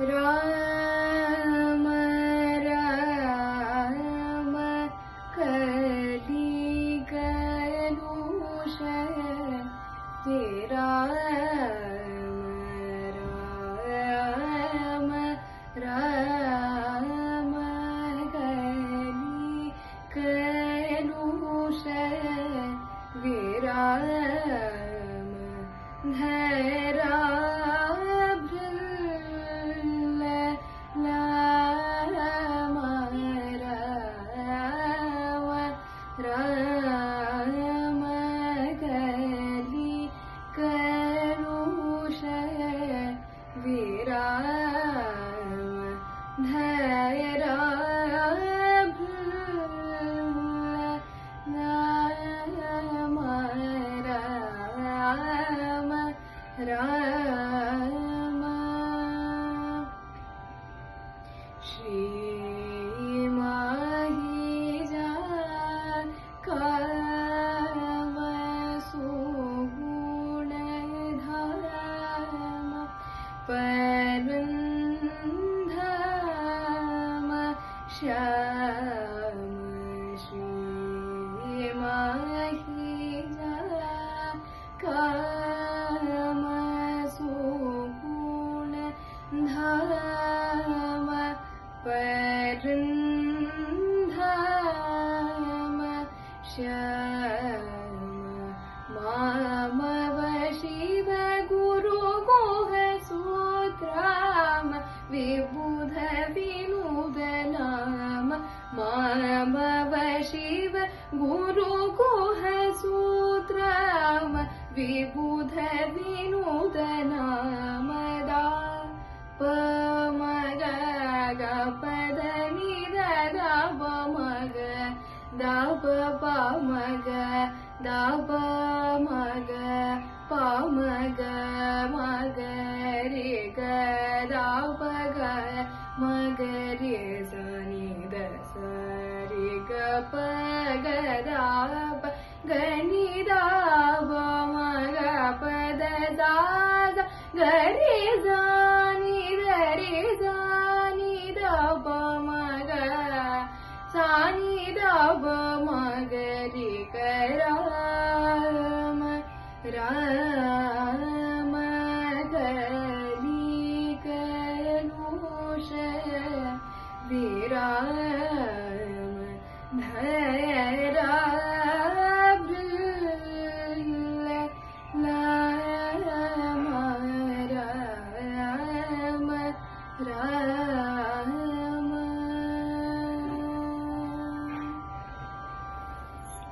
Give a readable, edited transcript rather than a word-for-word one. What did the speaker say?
राम राम कली कलुष राम राम राम कली कलुष विराम धरा राम कली कलुष विराम धरा राम राम राम श्री परंधाम श्याम श्री माहिजा काम सुगुण धाम परंधाम श्याम मामव शिव गुरु गुह सूत्राम विबुध विनुद नाम मामव शिव गुरु गुह सूत्राम विबुध विनुद नाम दा प मग ग पद नि द प मग दा प मग दा प मग प मग मग रे ग दा प ग मग रे स नि द स रे ग प ग दा प ग नि दा प मग प द दा ग रे स नि द रे स नि द प मग सा नि द प मग रे ग राम राम कली कलुष विराम धरा राम राम राम